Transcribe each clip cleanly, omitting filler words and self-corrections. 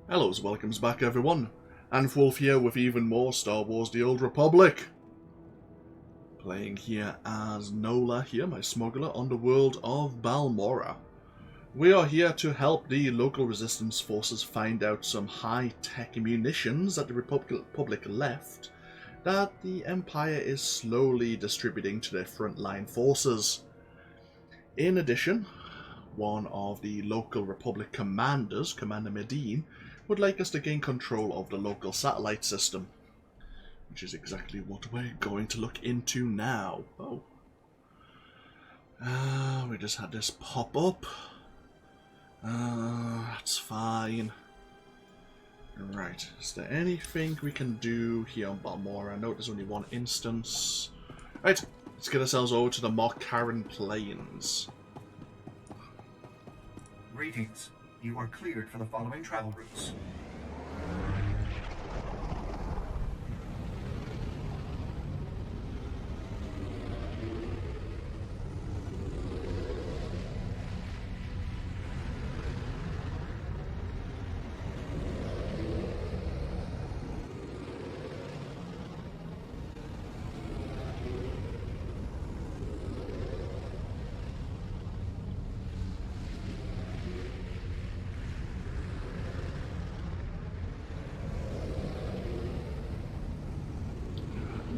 Hello's welcomes back everyone. AnthWolf here with even more Star Wars The Old Republic. Playing here as Nola here, my smuggler, on the world of Balmorra. We are here to help the local resistance forces find out some high-tech munitions that the Republic left that the Empire is slowly distributing to their frontline forces. In addition, one of the local Republic commanders, Commander Medine, would like us to gain control of the local satellite system, which is exactly what we're going to look into now. Oh. We just had this pop up. That's fine. Right, is there anything we can do here on Balmorra? I know there's only one instance. Right, let's get ourselves over to the Mccarran Plains. Greetings. You are cleared for the following travel routes.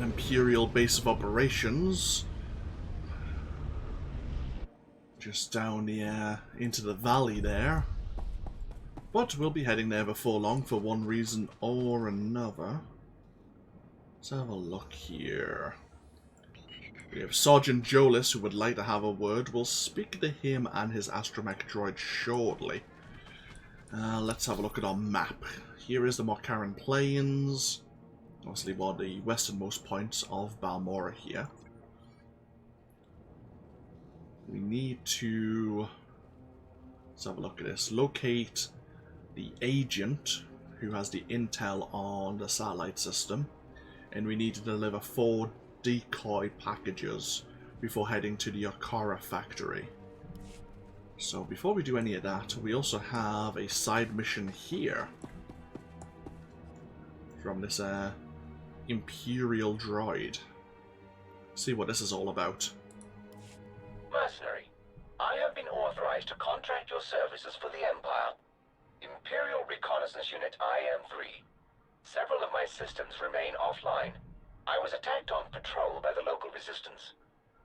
Imperial base of operations, just down the into the valley there, but we'll be heading there before long for one reason or another. Let's have a look here. We have Sergeant Jolis who would like to have a word. We'll speak to him and his astromech droid shortly. Let's have a look at our map. Here is the Markaran Plains. Obviously one of the westernmost points of Balmorra here. We need to, let's have a look at this, locate the agent who has the intel on the satellite system, and we need to deliver 4 decoy packages before heading to the Okara factory. So before we do any of that, we also have a side mission here from this Imperial droid. See what this is all about. Mercenary, I have been authorized to contract your services for the Empire. Imperial Reconnaissance Unit IM-3. Several of my systems remain offline. I was attacked on patrol by the local resistance.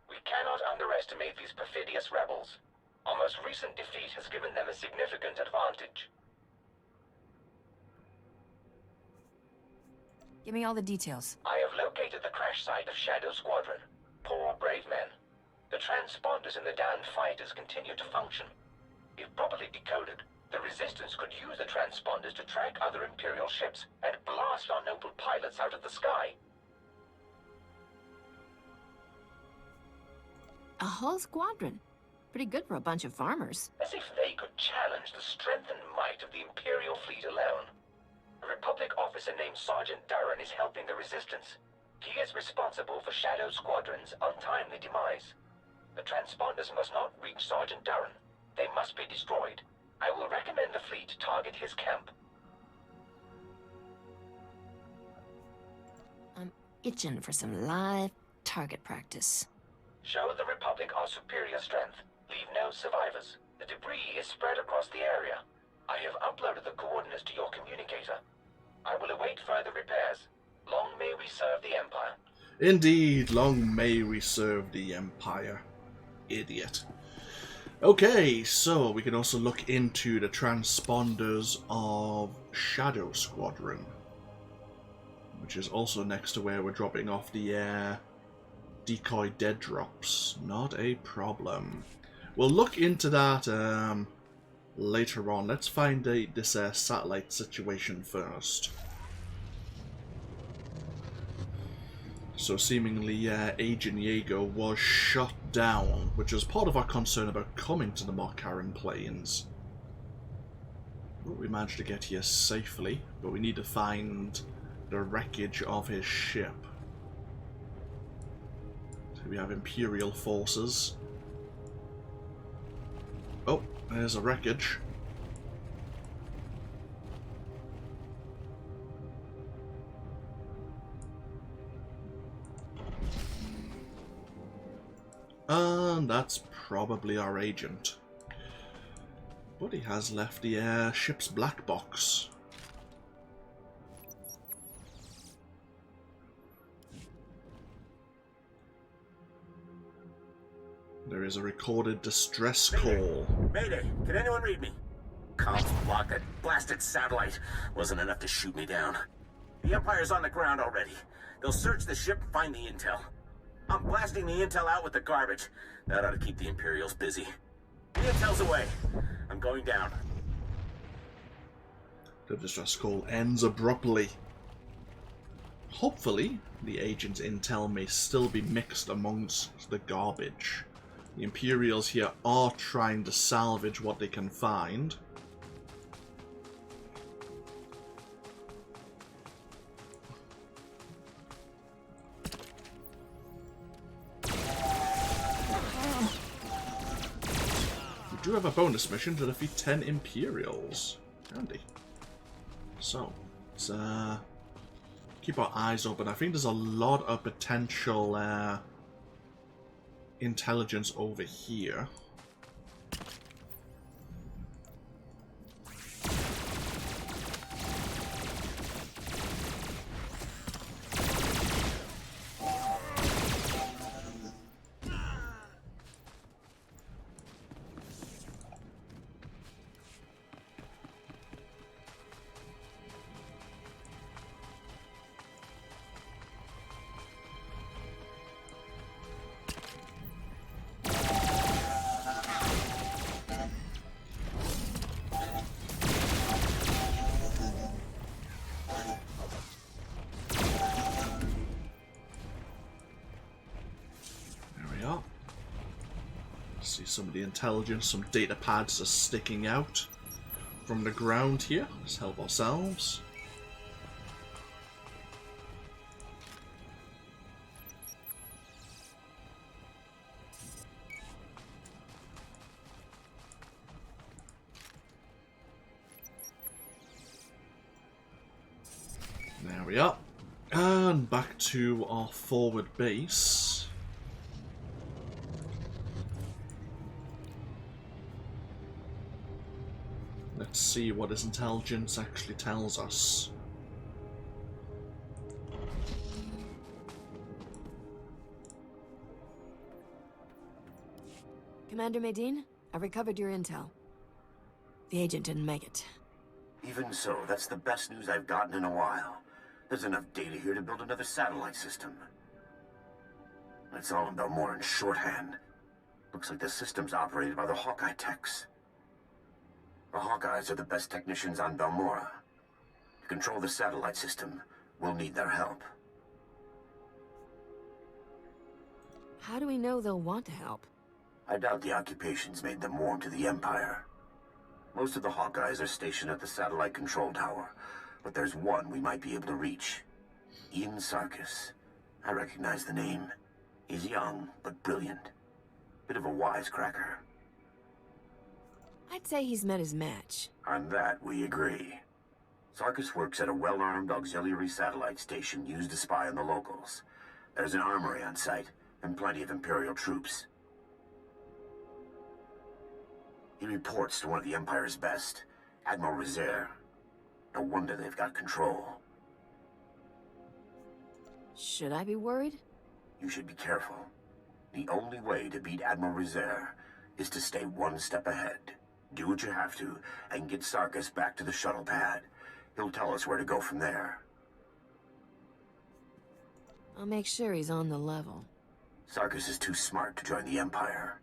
We cannot underestimate these perfidious rebels. Our most recent defeat has given them a significant advantage. Give me all the details. I have located the crash site of Shadow Squadron. Poor brave men. The transponders in the damned fighters continue to function. If properly decoded, the Resistance could use the transponders to track other Imperial ships and blast our noble pilots out of the sky. A whole squadron. Pretty good for a bunch of farmers. As if they could challenge the strength and might of the Imperial fleet alone. A Republic officer named Sergeant Durran is helping the Resistance. He is responsible for Shadow Squadron's untimely demise. The transponders must not reach Sergeant Durran. They must be destroyed. I will recommend the fleet target his camp. I'm itching for some live target practice. Show the Republic our superior strength. Leave no survivors. The debris is spread across the area. I have uploaded the coordinates to your communicator. I will await further repairs. Long may we serve the Empire. Indeed, long may we serve the Empire. Idiot. Okay, so we can also look into the transponders of Shadow Squadron, which is also next to where we're dropping off the decoy dead drops. Not a problem. We'll look into that later on. Let's find this satellite situation first. So seemingly Agent Jaeger was shot down, which is part of our concern about coming to the Markaran Plains. Well, we managed to get here safely, but we need to find the wreckage of his ship. So we have Imperial forces. Oh, there's a wreckage. And that's probably our agent. But he has left the ship's black box. There is a recorded distress call. Mayday! Can anyone read me? Comms blocked. That blasted satellite wasn't enough to shoot me down. The Empire's on the ground already. They'll search the ship and find the intel. I'm blasting the intel out with the garbage. That ought to keep the Imperials busy. The intel's away. I'm going down. The distress call ends abruptly. Hopefully, the agent's intel may still be mixed amongst the garbage. The Imperials here are trying to salvage what they can find. We do have a bonus mission to defeat 10 Imperials. Handy. So, let's keep our eyes open. I think there's a lot of potential intelligence over here. See some of the intelligence, some data pads are sticking out from the ground here. Let's help ourselves. There we are. And back to our forward base. Let's see what his intelligence actually tells us. Commander Medine, I've recovered your intel. The agent didn't make it. Even so, that's the best news I've gotten in a while. There's enough data here to build another satellite system. It's all in Balmorra in shorthand. Looks like the system's operated by the Hawkeye techs. The Hawkeyes are the best technicians on Balmorra. To control the satellite system, we'll need their help. How do we know they'll want to help? I doubt the occupations made them warm to the Empire. Most of the Hawkeyes are stationed at the satellite control tower, but there's one we might be able to reach. Sarkis. I recognize the name. He's young, but brilliant. Bit of a wisecracker. I'd say he's met his match. On that, we agree. Sarkis works at a well-armed auxiliary satellite station used to spy on the locals. There's an armory on site, and plenty of Imperial troops. He reports to one of the Empire's best, Admiral Rezair. No wonder they've got control. Should I be worried? You should be careful. The only way to beat Admiral Rezair is to stay one step ahead. Do what you have to, and get Sarkis back to the shuttle pad. He'll tell us where to go from there. I'll make sure he's on the level. Sarkis is too smart to join the Empire.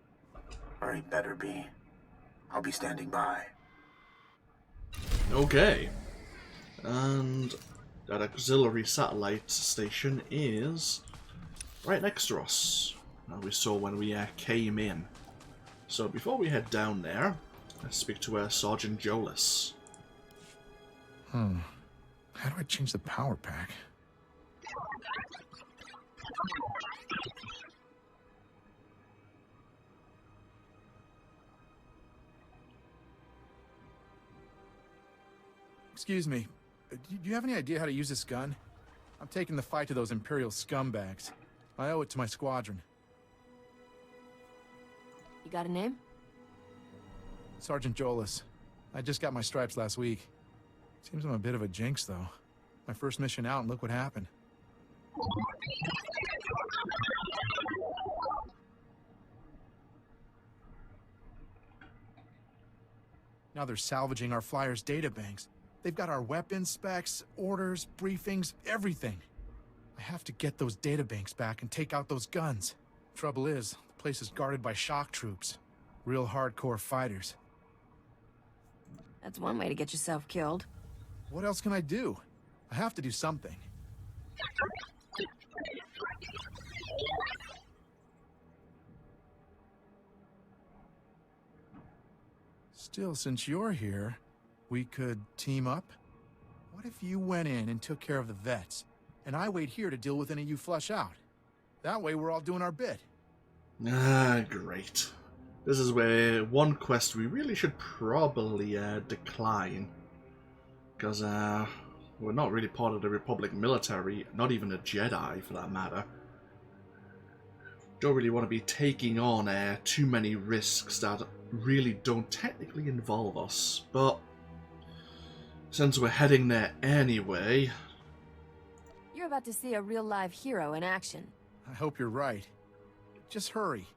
Or he better be. I'll be standing by. Okay. And that auxiliary satellite station is right next to us. We saw when we came in. So before we head down there, let's speak to Sergeant Jolis. How do I change the power pack? Excuse me. Do you have any idea how to use this gun? I'm taking the fight to those Imperial scumbags. I owe it to my squadron. got a name? Sergeant Jolas. I just got my stripes last week. Seems I'm a bit of a jinx, though. My first mission out, and look what happened. Now they're salvaging our flyers' databanks. They've got our weapons, specs, orders, briefings, everything. I have to get those databanks back and take out those guns. Trouble is, the place is guarded by shock troops. Real hardcore fighters. That's one way to get yourself killed. What else can I do? I have to do something. Still, since you're here, we could team up? What if you went in and took care of the vets, and I wait here to deal with any you flush out? That way we're all doing our bit. Ah, great. This is where one quest we really should probably decline. Because we're not really part of the Republic military, not even a Jedi for that matter. Don't really want to be taking on too many risks that really don't technically involve us. But since we're heading there anyway... You're about to see a real live hero in action. I hope you're right. Just hurry.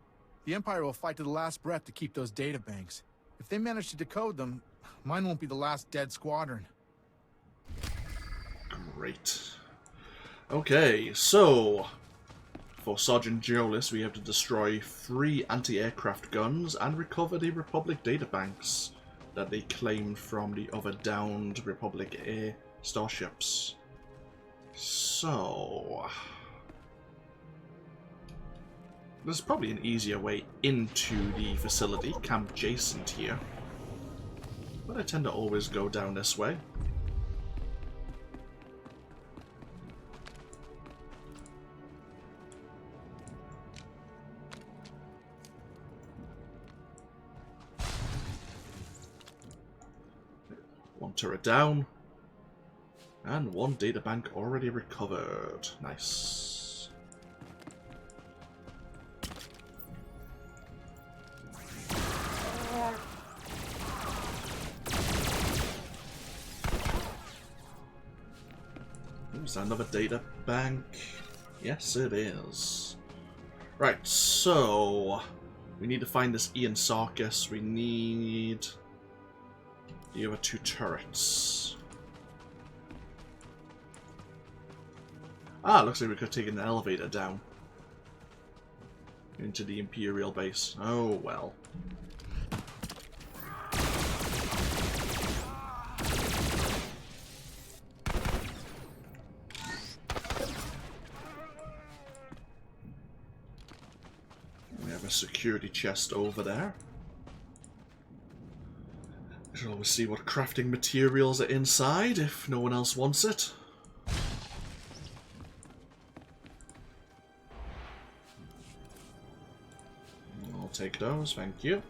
The Empire will fight to the last breath to keep those databanks. If they manage to decode them, mine won't be the last dead squadron. Great. Okay, so... For Sergeant Jolas, we have to destroy 3 anti-aircraft guns and recover the Republic databanks that they claimed from the other downed Republic air starships. So... There's probably an easier way into the facility, Camp Jacent here. But I tend to always go down this way. One turret down. And 1 databank already recovered. Nice. Is that another data bank? Yes, it is. Right, so we need to find this Ian Sarkis. We need the other 2 turrets. Ah, looks like we could have taken the elevator down into the Imperial base. Oh well. A security chest over there. I should always see what crafting materials are inside if no one else wants it. I'll take those, thank you.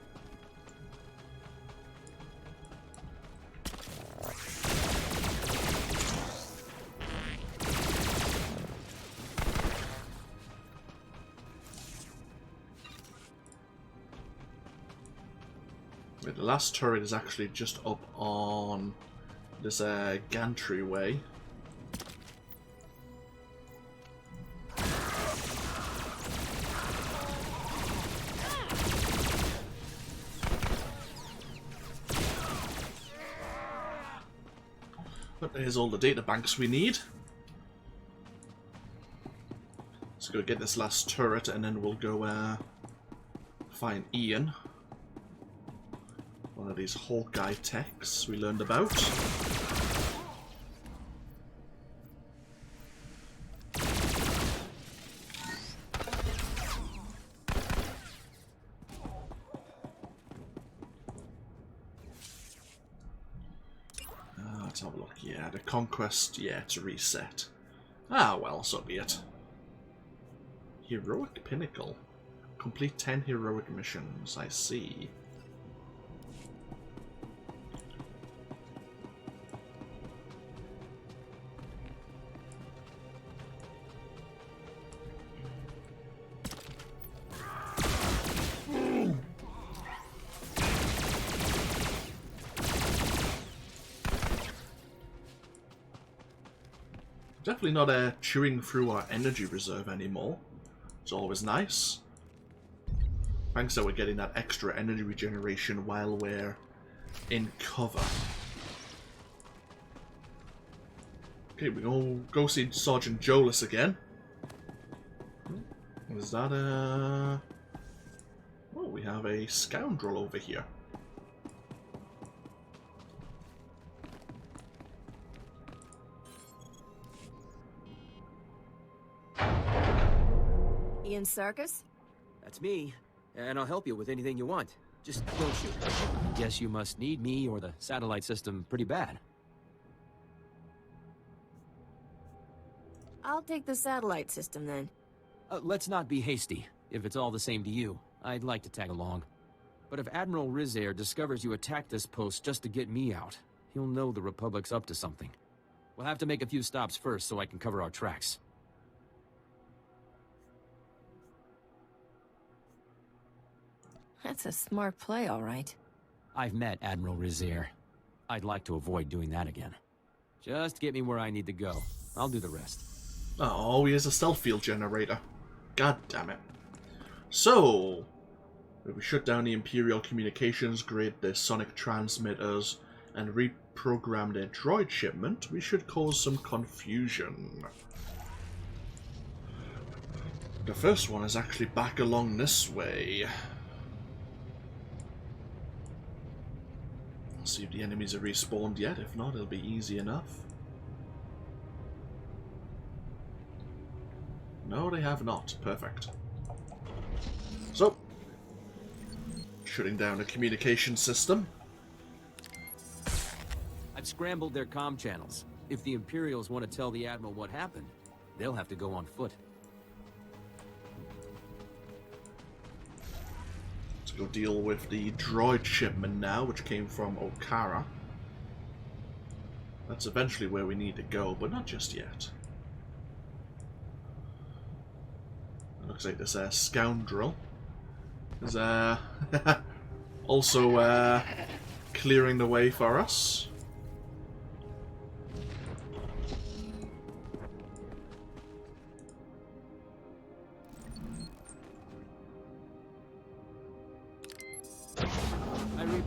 The last turret is actually just up on this gantry way. But here's all the data banks we need. Let's go get this last turret and then we'll go find Ian. One of these Hawkeye techs we learned about. Let's have a look. Yeah, the conquest, yeah, to reset. Ah, well, so be it. Heroic Pinnacle. Complete 10 heroic missions, I see. Definitely not chewing through our energy reserve anymore. It's always nice. Thanks that we're getting that extra energy regeneration while we're in cover. Okay, we go see Sergeant Jolis again. Is that a... Oh, we have a scoundrel over here. Ian Sarkis? That's me, and I'll help you with anything you want. Just don't shoot. Guess you must need me or the satellite system pretty bad. I'll take the satellite system then. Let's not be hasty. If it's all the same to you, I'd like to tag along. But if Admiral Rizair discovers you attacked this post just to get me out, he'll know the Republic's up to something. We'll have to make a few stops first so I can cover our tracks. That's a smart play, all right. I've met Admiral Rizair. I'd like to avoid doing that again. Just get me where I need to go. I'll do the rest. Oh, he is a stealth field generator. God damn it. So, if we shut down the Imperial communications grid, their sonic transmitters, and reprogram their droid shipment, we should cause some confusion. The first one is actually back along this way. See if the enemies are respawned yet. If not, it'll be easy enough. No, they have not. Perfect. So, shutting down the communication system. I've scrambled their comm channels. If the Imperials want to tell the Admiral what happened, they'll have to go on foot. Go deal with the droid shipment now, which came from Okara. That's eventually where we need to go, but not just yet. It looks like this scoundrel is also clearing the way for us.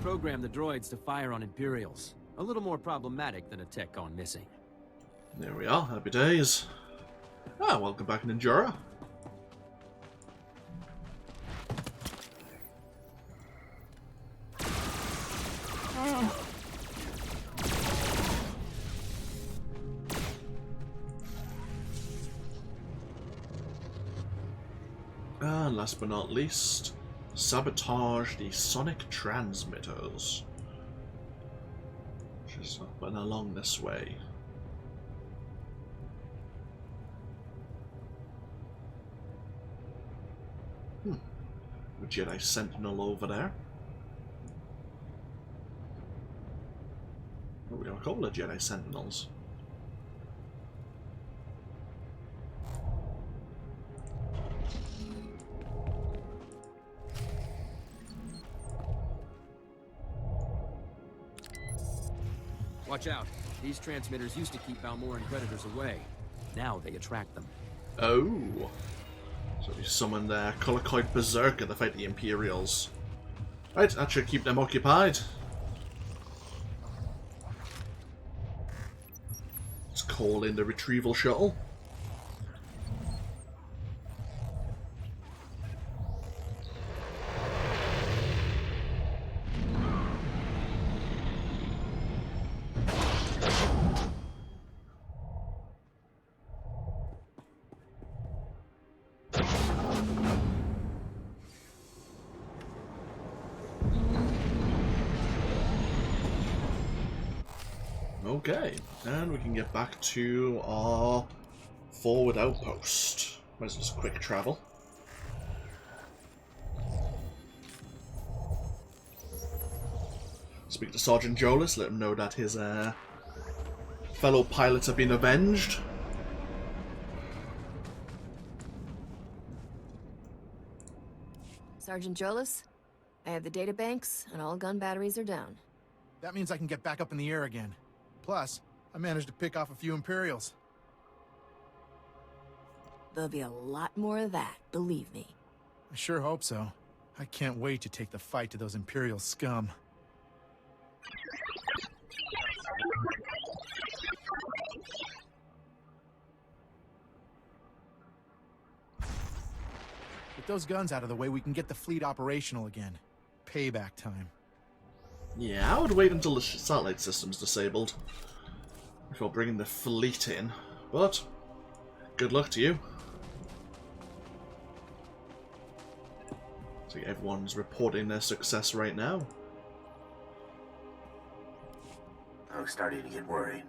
Program the droids to fire on Imperials. A little more problematic than a tech gone missing. There we are, happy days. Ah, welcome back, Ninjara. And last but not least, sabotage the sonic transmitters. Just up and along this way. A Jedi Sentinel over there. Oh, we have a couple of Jedi Sentinels. Watch out. These transmitters used to keep Balmorran predators away. Now they attract them. Oh. So we summoned their Colocoid Berserker to fight the Imperials. Right, that should keep them occupied. Let's call in the retrieval shuttle. Okay, and we can get back to our forward outpost. Where's this quick travel? Speak to Sergeant Jolis, let him know that his fellow pilots have been avenged. Sergeant Jolis, I have the data banks, and all gun batteries are down. That means I can get back up in the air again. Plus, I managed to pick off a few Imperials. There'll be a lot more of that, believe me. I sure hope so. I can't wait to take the fight to those Imperial scum. With those guns out of the way, we can get the fleet operational again. Payback time. Yeah, I would wait until the satellite system's disabled before bringing the fleet in, but good luck to you. So everyone's reporting their success right now. I was starting to get worried.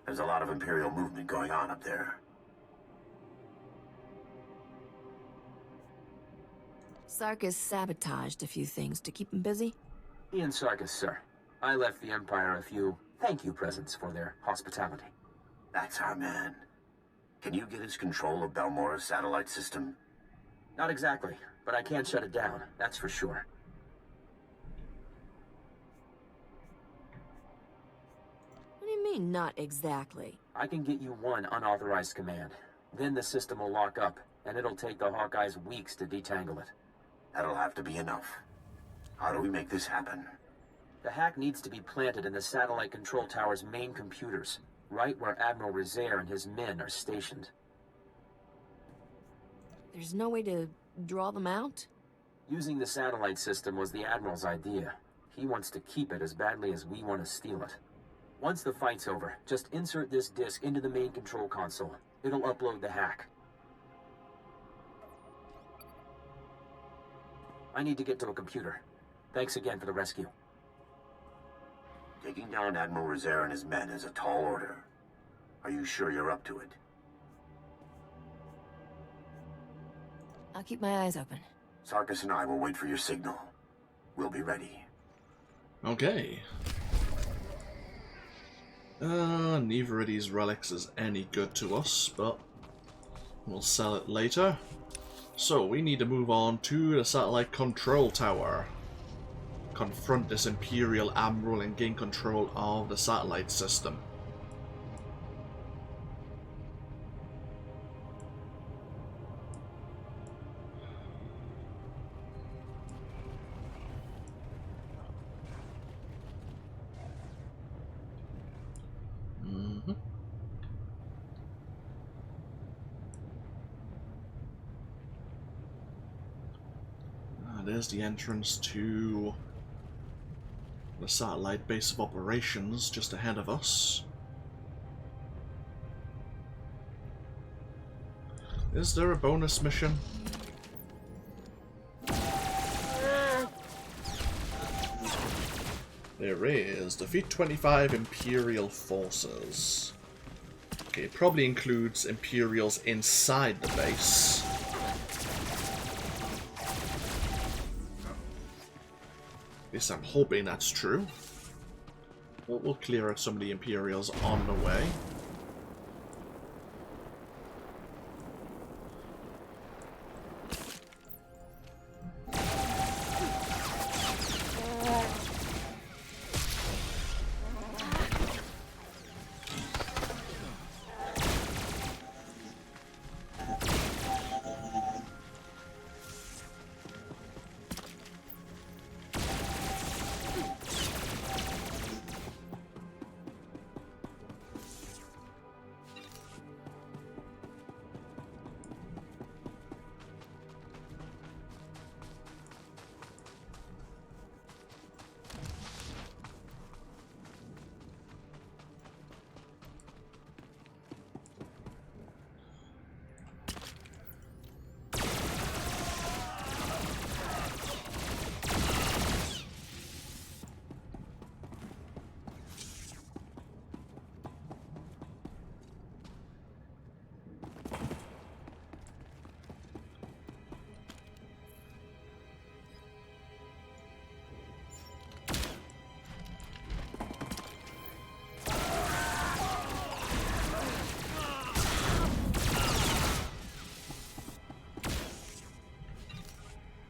There's a lot of Imperial movement going on up there. Sarkis sabotaged a few things to keep him busy. Ian Sarkis, sir. I left the Empire a few thank you presents for their hospitality. That's our man. Can you get us control of Balmorra's satellite system? Not exactly, but I can't shut it down, that's for sure. What do you mean, not exactly? I can get you one unauthorized command. Then the system will lock up, and it'll take the Hawkeyes weeks to detangle it. That'll have to be enough. How do we make this happen? The hack needs to be planted in the satellite control tower's main computers, right where Admiral Rizair and his men are stationed. There's no way to draw them out? Using the satellite system was the Admiral's idea. He wants to keep it as badly as we want to steal it. Once the fight's over, just insert this disk into the main control console. It'll upload the hack. I need to get to a computer. Thanks again for the rescue. Taking down Admiral Rizair and his men is a tall order. Are you sure you're up to it? I'll keep my eyes open. Sarkis and I will wait for your signal. We'll be ready. Okay. Neither of these relics is any good to us, but we'll sell it later. So, we need to move on to the satellite control tower. Confront this Imperial Admiral and gain control of the satellite system. There's the entrance to the satellite base of operations just ahead of us. Is there a bonus mission? There is. Defeat 25 Imperial forces. Okay, it probably includes Imperials inside the base. At least I'm hoping that's true. We'll clear out some of the Imperials on the way.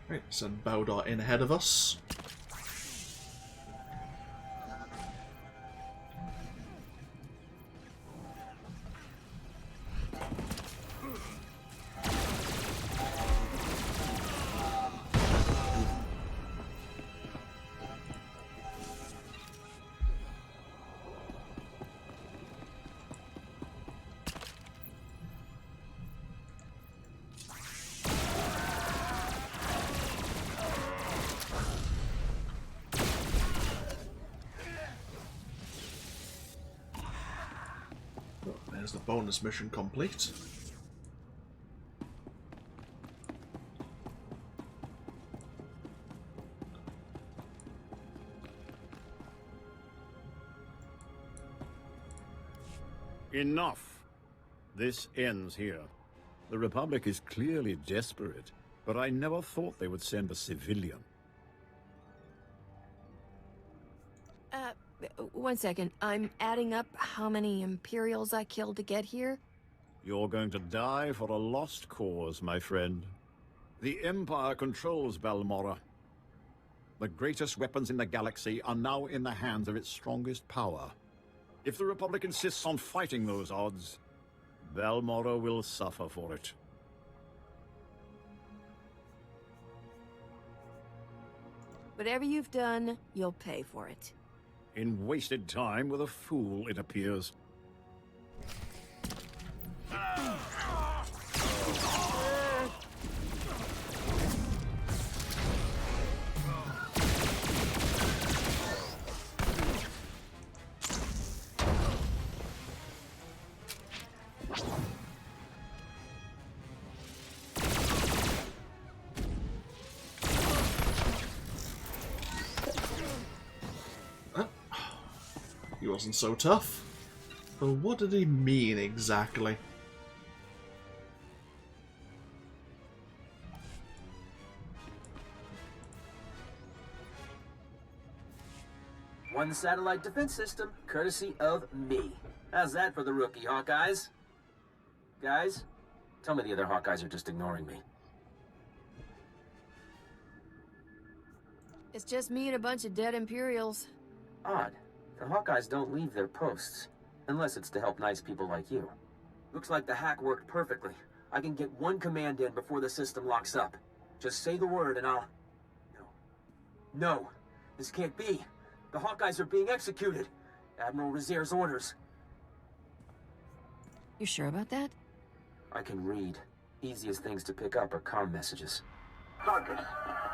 Right, send Bowdar in ahead of us. There's the bonus mission complete. Enough. This ends here. The Republic is clearly desperate, but I never thought they would send a civilian. One second. I'm adding up how many Imperials I killed to get here. You're going to die for a lost cause, my friend. The Empire controls Balmorra. The greatest weapons in the galaxy are now in the hands of its strongest power. If the Republic insists on fighting those odds, Balmorra will suffer for it. Whatever you've done, you'll pay for it. In wasted time with a fool, it appears. He wasn't so tough. But what did he mean exactly? One satellite defense system, courtesy of me. How's that for the rookie, Hawkeyes? Guys, tell me the other Hawkeyes are just ignoring me. It's just me and a bunch of dead Imperials. Odd. The Hawkeyes don't leave their posts, unless it's to help nice people like you. Looks like the hack worked perfectly. I can get one command in before the system locks up. Just say the word and I'll... No. This can't be. The Hawkeyes are being executed. Admiral Rizier's orders. You sure about that? I can read. Easiest things to pick up are comm messages. Sarkis,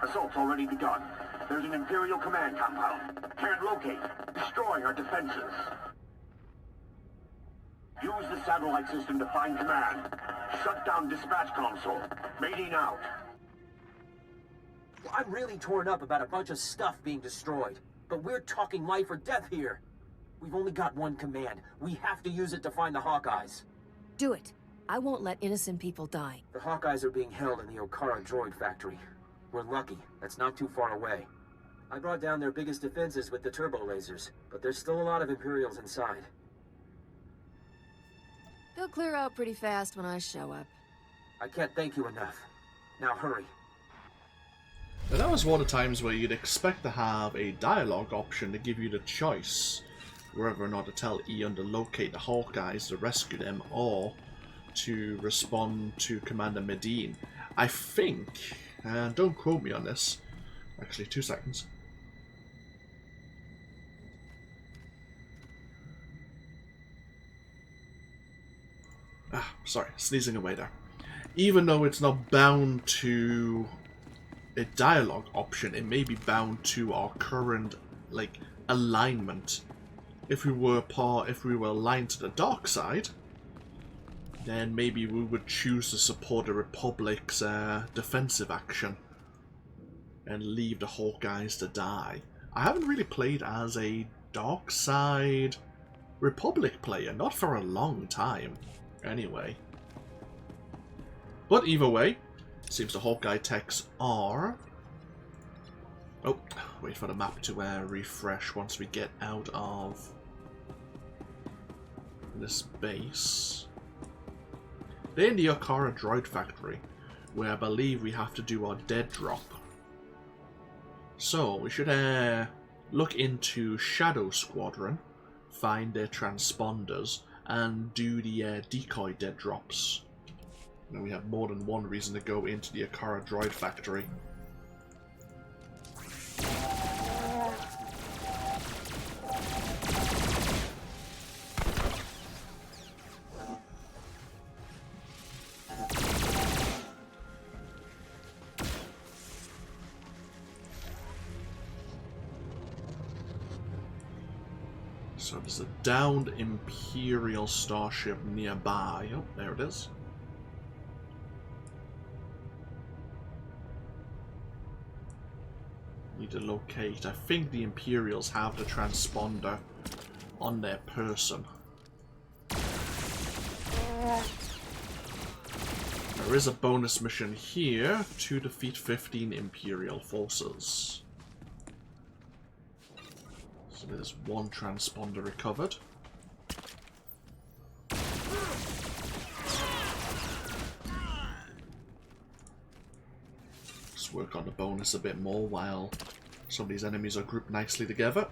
assault's already begun. There's an Imperial command compound. Can't locate. Destroying our defenses. Use the satellite system to find command. Shut down dispatch console. Mating out. Well, I'm really torn up about a bunch of stuff being destroyed. But we're talking life or death here. We've only got one command. We have to use it to find the Hawkeyes. Do it. I won't let innocent people die. The Hawkeyes are being held in the Okara droid factory. We're lucky. That's not too far away. I brought down their biggest defenses with the turbo lasers, but there's still a lot of Imperials inside. They'll clear out pretty fast when I show up. I can't thank you enough. Now hurry. Now that was one of the times where you'd expect to have a dialogue option to give you the choice whether or not to tell Ian to locate the Hawkeyes to rescue them or to respond to Commander Medine. I think, and don't quote me on this, actually 2 seconds. Sorry, sneezing away there. Even though it's not bound to a dialogue option, it may be bound to our current alignment. If we were aligned to the dark side, then maybe we would choose to support the Republic's defensive action and leave the Hawkeyes to die. I haven't really played as a dark side Republic player, not for a long time, anyway. But either way, seems the Hawkeye techs are... Oh, wait for the map to refresh once we get out of this base. They're in the Okara droid factory, where I believe we have to do our dead drop. So, we should look into Shadow Squadron, find their transponders, and do the decoy dead drops. Now we have more than one reason to go into the Okara droid factory. So there's a downed Imperial starship nearby. Oh, there it is. Need to locate. I think the Imperials have the transponder on their person. There is a bonus mission here to defeat 15 Imperial forces. So there's one transponder recovered. Let's work on the bonus a bit more while some of these enemies are grouped nicely together.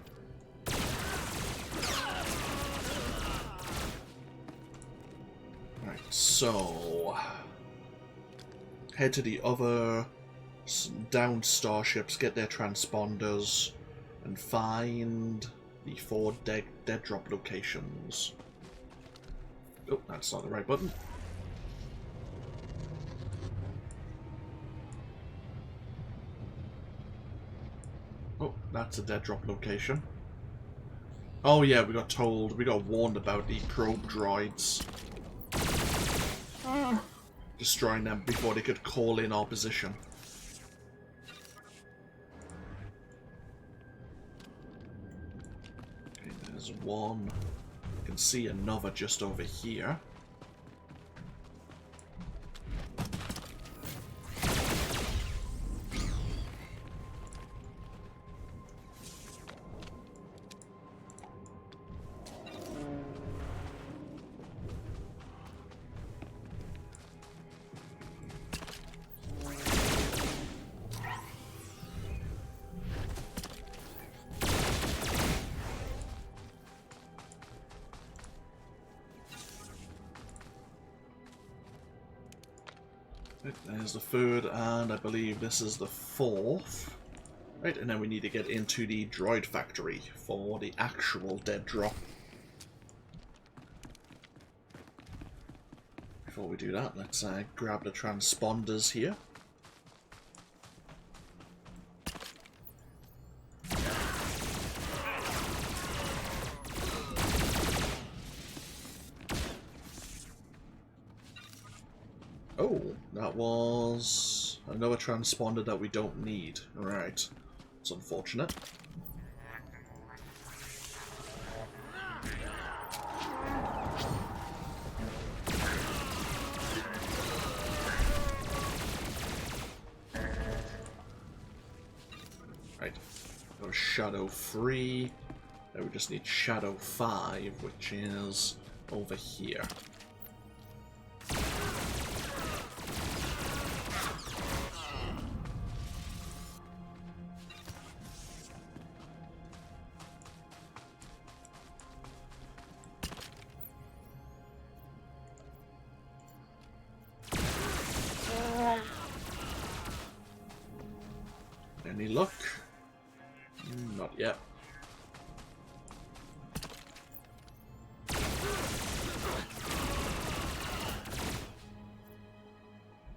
Right, so head to the other downed starships, get their transponders, and find the 4 dead drop locations. Oh, that's not the right button. Oh, that's a dead drop location. Oh yeah, we got warned about the probe droids. Destroying them before they could call in our position. Okay, there's one. You can see another just over here. There's the 3rd, and I believe this is the 4th. Right, and then we need to get into the droid factory for the actual dead drop. Before we do that, let's grab the transponders here. Oh, that was another transponder that we don't need. Right. It's unfortunate. Right. That was Shadow 3. Now we just need Shadow 5, which is over here. Any luck? Not yet.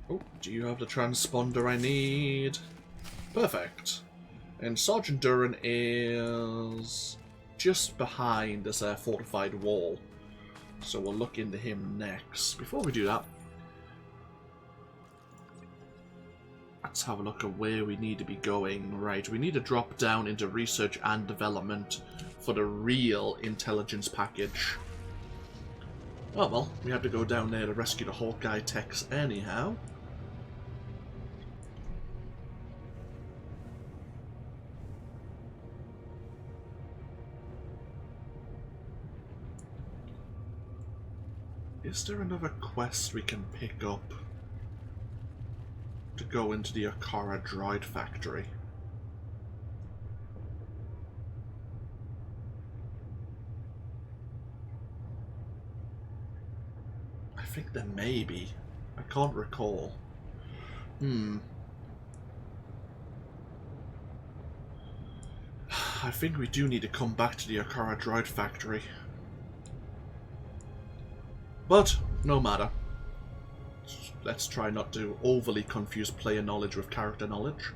Oh, do you have the transponder I need? Perfect. And Sergeant Duran is just behind this fortified wall. So we'll look into him next. Before we do that, let's have a look at where we need to be going. Right, we need to drop down into research and development for the real intelligence package. Oh well, we have to go down there to rescue the Hawkeye techs anyhow. Is there another quest we can pick up to go into the Akara droid factory? I think there may be. I can't recall. I think we do need to come back to the Akara droid factory. But, no matter. Let's try not to overly confuse player knowledge with character knowledge.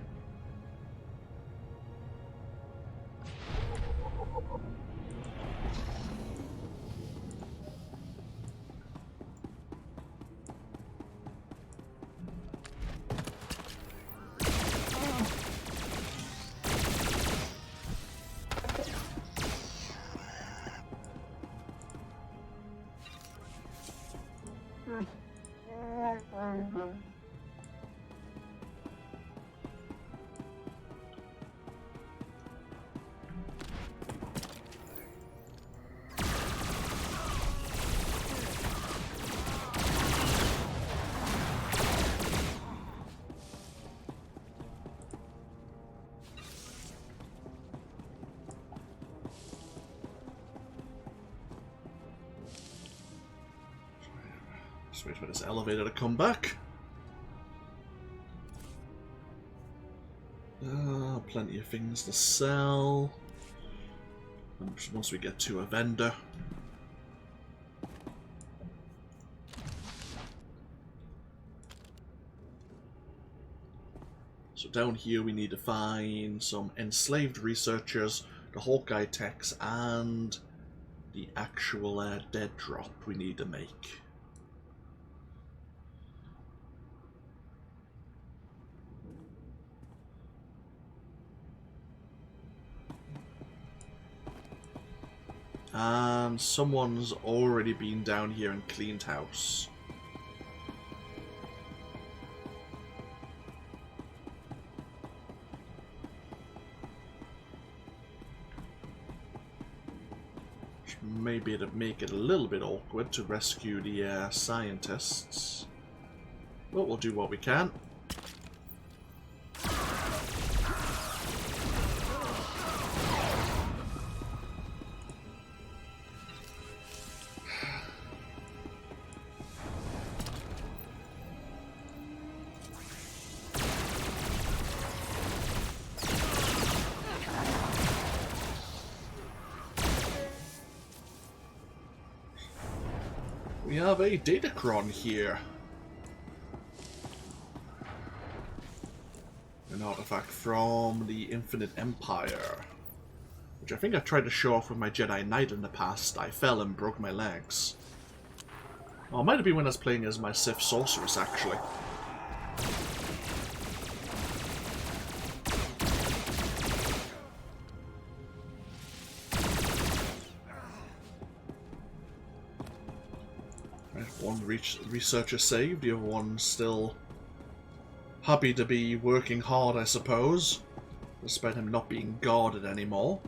Just wait for this elevator to come back. Plenty of things to sell. Once we get to a vendor. So down here we need to find some enslaved researchers, the Hawkeye techs, and the actual dead drop we need to make. And someone's already been down here and cleaned house. Maybe to make it a little bit awkward to rescue the scientists. But we'll do what we can. We have a Datacron here. An artifact from the Infinite Empire. Which I think I tried to show off with my Jedi Knight in the past. I fell and broke my legs. Oh, it might have been when I was playing as my Sith Sorceress, actually. One researcher saved, the other one still happy to be working hard, I suppose, despite him not being guarded anymore.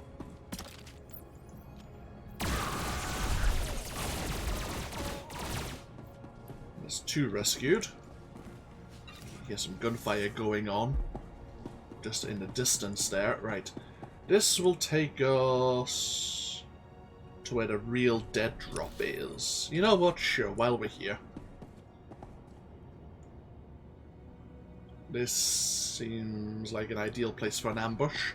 There's two rescued. Here's some gunfire going on, just in the distance there. Right, this will take us to where the real dead drop is. You know what? Sure, while we're here. This seems like an ideal place for an ambush.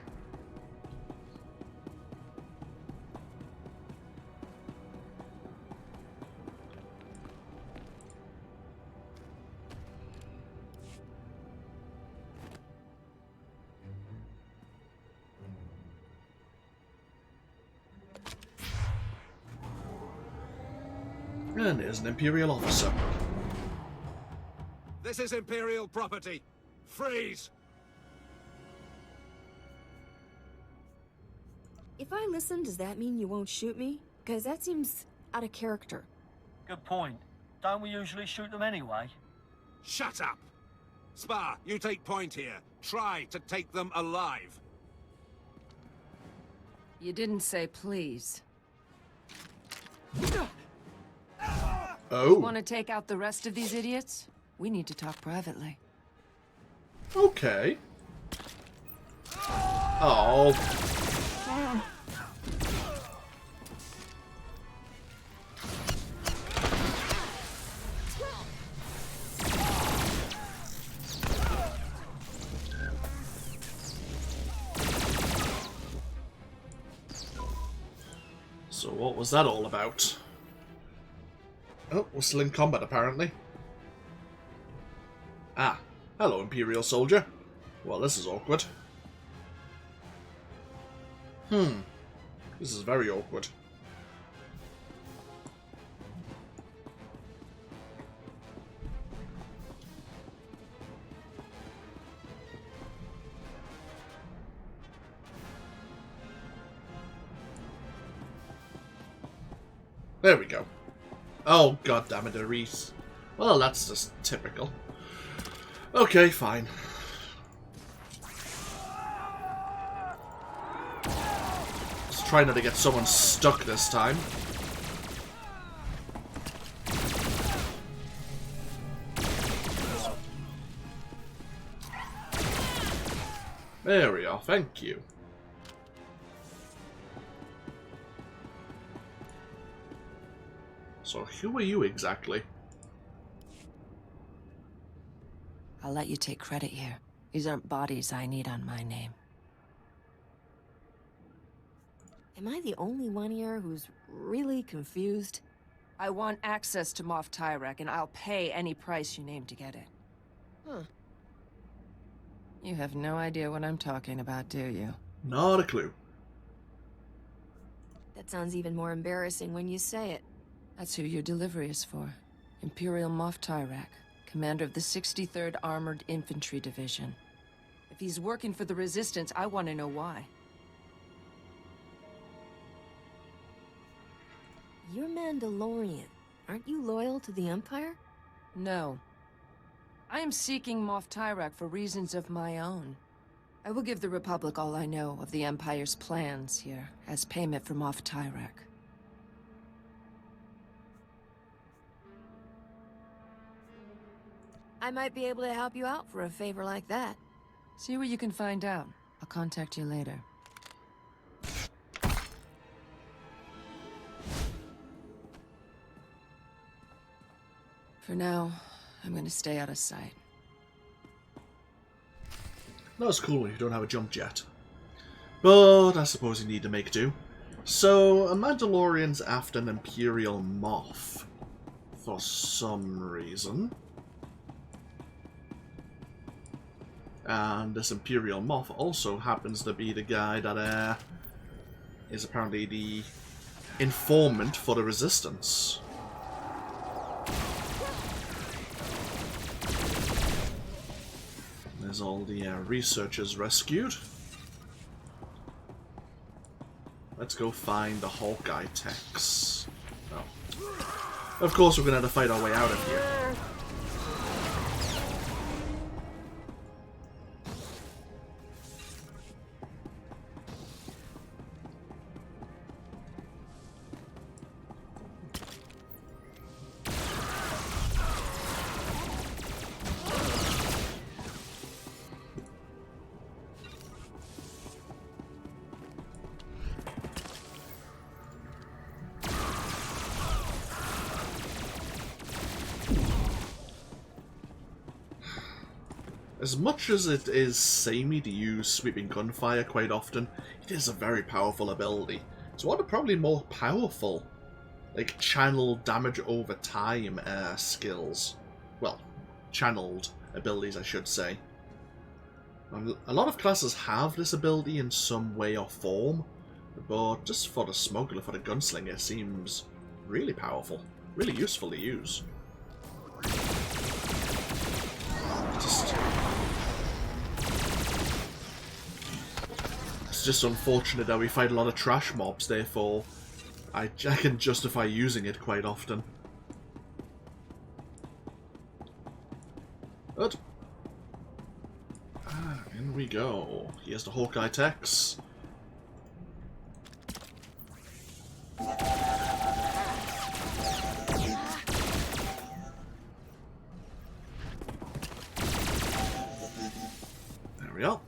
And there's an Imperial officer. This is Imperial property. Freeze! If I listen, does that mean you won't shoot me? Because that seems out of character. Good point. Don't we usually shoot them anyway? Shut up! Spar, you take point here. Try to take them alive. You didn't say please. Oh. Want to take out the rest of these idiots? We need to talk privately. Okay. Oh. So what was that all about? Oh, we're still in combat apparently. Ah, hello Imperial soldier. Well, this is awkward. This is very awkward. There we go. Oh, god damn it, Well, that's just typical. Okay, fine. Let's try not to get someone stuck this time. There we are, thank you. So, who are you exactly? I'll let you take credit here. These aren't bodies I need on my name. Am I the only one here who's really confused? I want access to Moff Tyrek, and I'll pay any price you name to get it. Huh. You have no idea what I'm talking about, do you? Not a clue. That sounds even more embarrassing when you say it. That's who your delivery is for. Imperial Moff Tyrek, commander of the 63rd Armored Infantry Division. If he's working for the Resistance, I want to know why. You're Mandalorian. Aren't you loyal to the Empire? No. I am seeking Moff Tyrek for reasons of my own. I will give the Republic all I know of the Empire's plans here, as payment for Moff Tyrek. I might be able to help you out for a favor like that. See what you can find out. I'll contact you later. For now, I'm gonna stay out of sight. That's cool if you don't have a jump jet. But I suppose you need to make do. So, a Mandalorian's after an Imperial Moff. For some reason. And this Imperial Moff also happens to be the guy that is apparently the informant for the Resistance. There's all the researchers rescued. Let's go find the Hawkeye techs. Oh. Of course we're going to have to fight our way out of here. As much as it is samey to use sweeping gunfire quite often, it is a very powerful ability. It's one of probably more powerful, like, channel damage over time skills. Well, channeled abilities, I should say. A lot of classes have this ability in some way or form, but just for the Smuggler, for the Gunslinger, it seems really powerful, really useful to use. It's just unfortunate that we fight a lot of trash mobs, therefore I can justify using it quite often. But in we go. Here's the Hawkeye techs. There we are.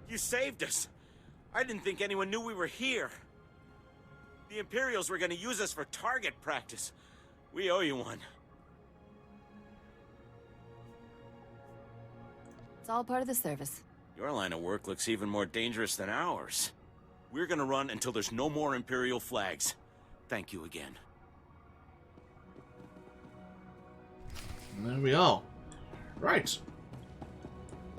You saved us. I didn't think anyone knew we were here. The Imperials were going to use us for target practice. We owe you one. It's all part of the service. Your line of work looks even more dangerous than ours. We're going to run until there's no more Imperial flags. Thank you again. And there we are. Right.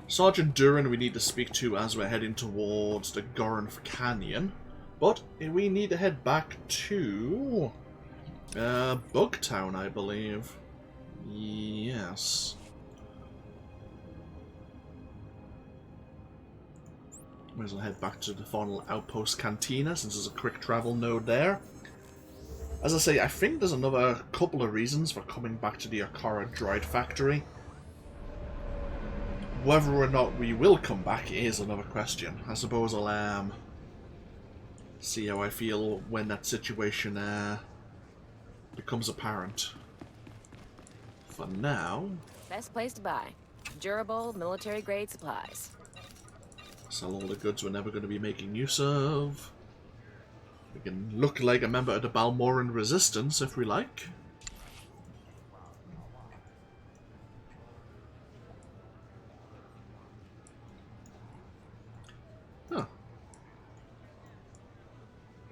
Sergeant Duran we need to speak to as we're heading towards the Goranth Canyon. But we need to head back to Bugtown, I believe. Yes. Might as well head back to the final outpost cantina since there's a quick travel node there. As I say, I think there's another couple of reasons for coming back to the Akara droid factory. Whether or not we will come back is another question. I suppose I'll see how I feel when that situation becomes apparent. For now, best place to buy. Durable, military-grade supplies. Sell all the goods we're never going to be making use of. We can look like a member of the Balmorran resistance if we like. Huh.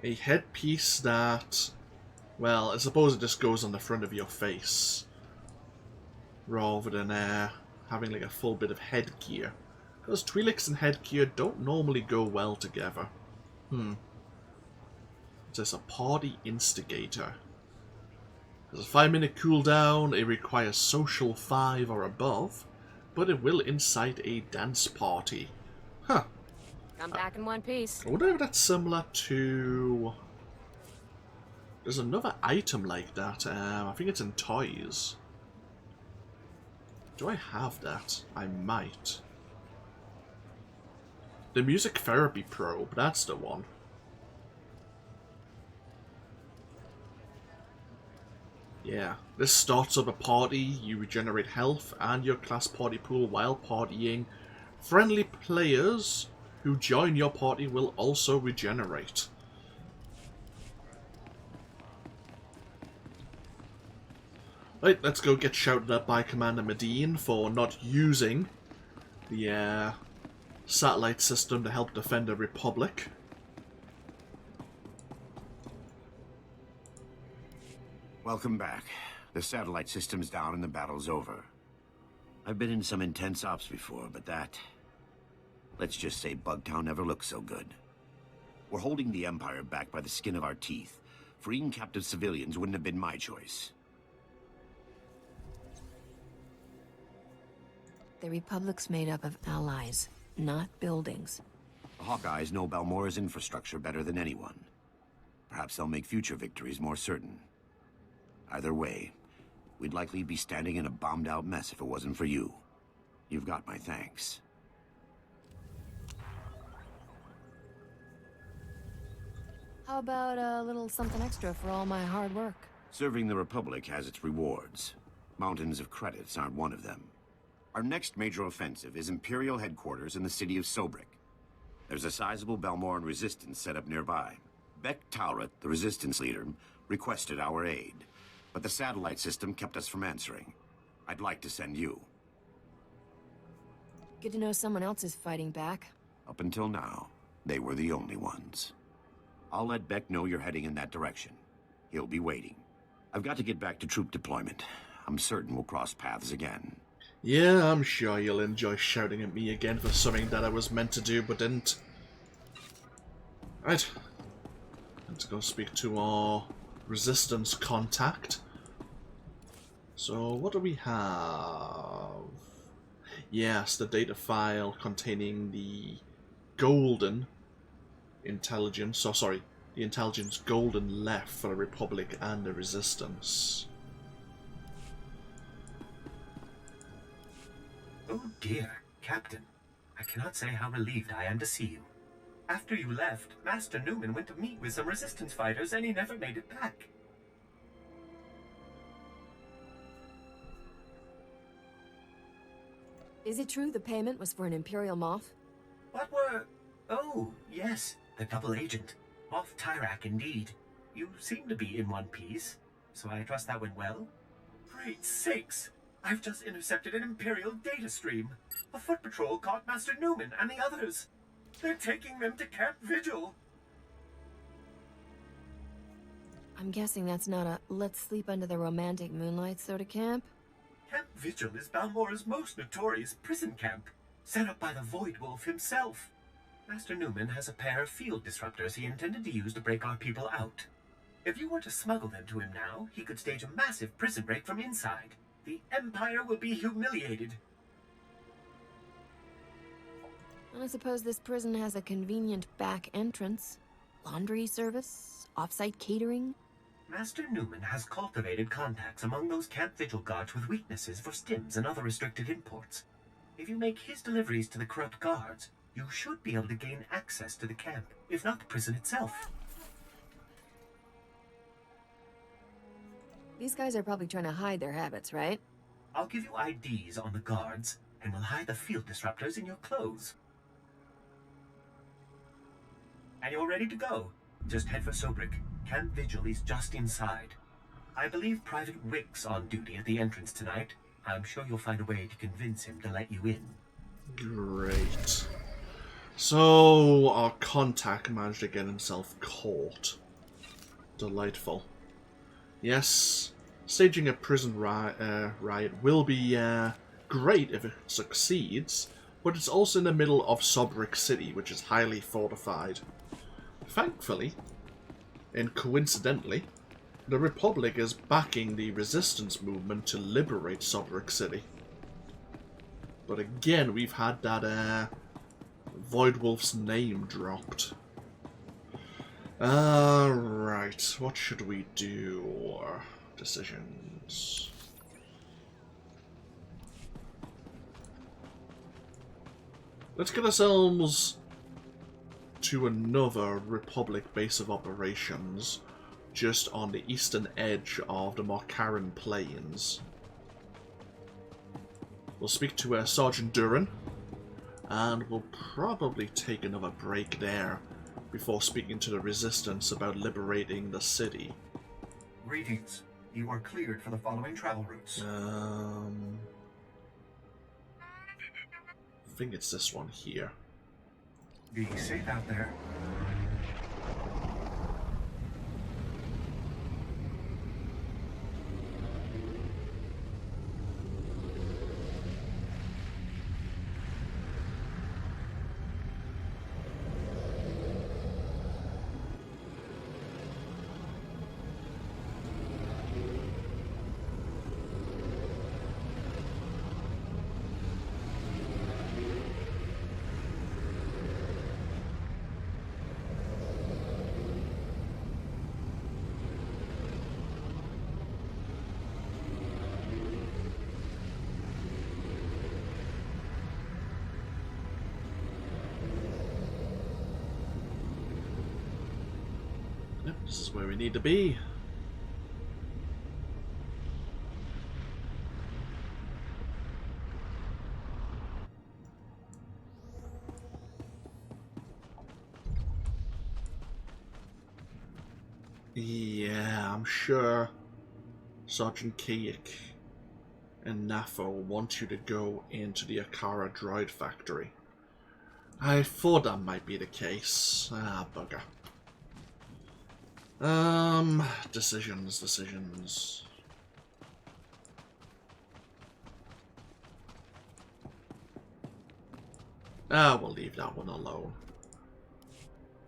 A headpiece that, well, I suppose it just goes on the front of your face, rather than having like a full bit of headgear. Because Twi'leks and headgear don't normally go well together. There's a party instigator. There's a 5-minute cooldown, it requires social 5 or above, but it will incite a dance party. Huh. Come back in one piece. I wonder if that's similar to... There's another item like that, I think it's in toys. Do I have that? I might. The music therapy probe, that's the one. Yeah, this starts up a party, you regenerate health and your class party pool while partying. Friendly players who join your party will also regenerate. Right, let's go get shouted at by Commander Medine for not using the satellite system to help defend the Republic. Welcome back. The satellite system's down and the battle's over. I've been in some intense ops before, but that... let's just say Bugtown never looked so good. We're holding the Empire back by the skin of our teeth. Freeing captive civilians wouldn't have been my choice. The Republic's made up of allies, not buildings. The Hawkeyes know Balmorra's infrastructure better than anyone. Perhaps they'll make future victories more certain. Either way, we'd likely be standing in a bombed-out mess if it wasn't for you. You've got my thanks. How about a little something extra for all my hard work? Serving the Republic has its rewards. Mountains of credits aren't one of them. Our next major offensive is Imperial headquarters in the city of Sobrik. There's a sizable Balmorran resistance set up nearby. Beck Tauret, the resistance leader, requested our aid, but the satellite system kept us from answering. I'd like to send you. Good to know someone else is fighting back. Up until now, they were the only ones. I'll let Beck know you're heading in that direction. He'll be waiting. I've got to get back to troop deployment. I'm certain we'll cross paths again. Yeah, I'm sure you'll enjoy shouting at me again for something that I was meant to do but didn't. Right. Let's go speak to our resistance contact. So, what do we have? Yes, the data file containing the golden intelligence, the intelligence golden left for the Republic and the Resistance. Oh dear, Captain. I cannot say how relieved I am to see you. After you left, Master Newman went to meet with some Resistance fighters and he never made it back. Is it true the payment was for an Imperial Moff? What were... Oh, yes, the double agent. Off Tyrak, indeed. You seem to be in one piece, so I trust that went well? Great sakes! I've just intercepted an Imperial data stream. A foot patrol caught Master Newman and the others. They're taking them to Camp Vigil. I'm guessing that's not a let's sleep under the romantic moonlight sort of camp? Camp Vigil is Balmorra's most notorious prison camp, set up by the Void Wolf himself. Master Newman has a pair of field disruptors he intended to use to break our people out. If you were to smuggle them to him now, he could stage a massive prison break from inside. The Empire will be humiliated. I suppose this prison has a convenient back entrance. Laundry service, off-site catering. Master Newman has cultivated contacts among those camp vigil guards with weaknesses for stims and other restricted imports. If you make his deliveries to the corrupt guards, you should be able to gain access to the camp, if not the prison itself. These guys are probably trying to hide their habits, right? I'll give you IDs on the guards, and we'll hide the field disruptors in your clothes. And you're ready to go. Just head for Sobrik. Camp Vigil is just inside. I believe Private Wick's on duty at the entrance tonight. I'm sure you'll find a way to convince him to let you in. Great. So, our contact managed to get himself caught. Delightful. Yes, staging a prison riot will be great if it succeeds, but it's also in the middle of Sobrik City, which is highly fortified. Thankfully, and coincidentally, the Republic is backing the resistance movement to liberate Sobrik City. But again, we've had that Voidwolf's name dropped. Right, what should we do? Decisions. Let's get ourselves to another Republic base of operations just on the eastern edge of the Mccarran Plains. We'll speak to Sergeant Duran, and we'll probably take another break there before speaking to the Resistance about liberating the city. Greetings. You are cleared for the following travel routes. I think it's this one here. Be safe out there. Yep, this is where we need to be. Yeah, I'm sure Sergeant Kayik and Nafo want you to go into the Akara droid factory. I thought that might be the case. Ah, bugger. Decisions. We'll leave that one alone.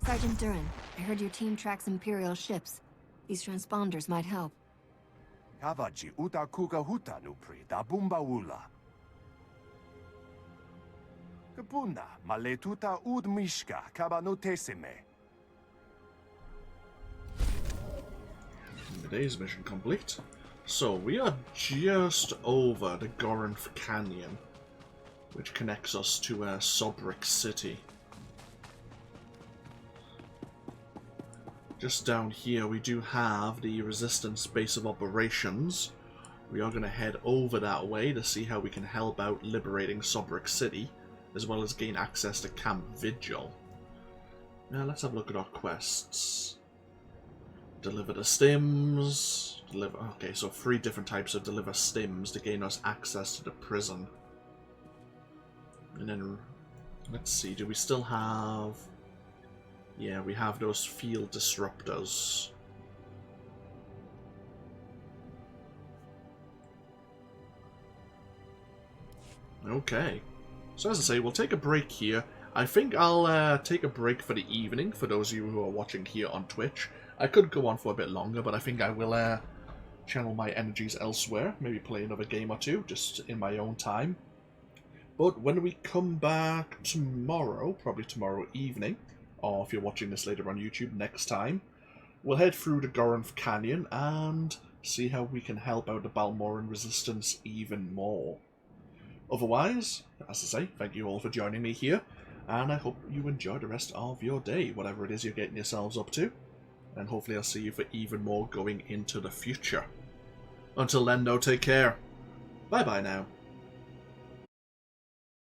Sergeant Duran, I heard your team tracks Imperial ships. These transponders might help. Kavaji uta kuka huta nupri da bumbawula. Kapuna maletuta ud mishka kabanotesime. Today's mission complete. So we are just over the Gorinth Canyon, which connects us to Sobrik City. Just down here we do have the Resistance base of operations. We are going to head over that way to see how we can help out liberating Sobrik City, as well as gain access to Camp Vigil. Now let's have a look at our quests. Deliver the stims. Okay, so 3 different types of deliver stims to gain us access to the prison. And then, let's see, do we still have... Yeah, we have those field disruptors. Okay. So as I say, we'll take a break here. I think I'll take a break for the evening, for those of you who are watching here on Twitch. I could go on for a bit longer, but I think I will channel my energies elsewhere. Maybe play another game or two, just in my own time. But when we come back tomorrow, probably tomorrow evening, or if you're watching this later on YouTube next time, we'll head through the Goranth Canyon and see how we can help out the Balmorran resistance even more. Otherwise, as I say, thank you all for joining me here, and I hope you enjoy the rest of your day, whatever it is you're getting yourselves up to, and hopefully I'll see you for even more going into the future. Until then, though, take care. Bye-bye now.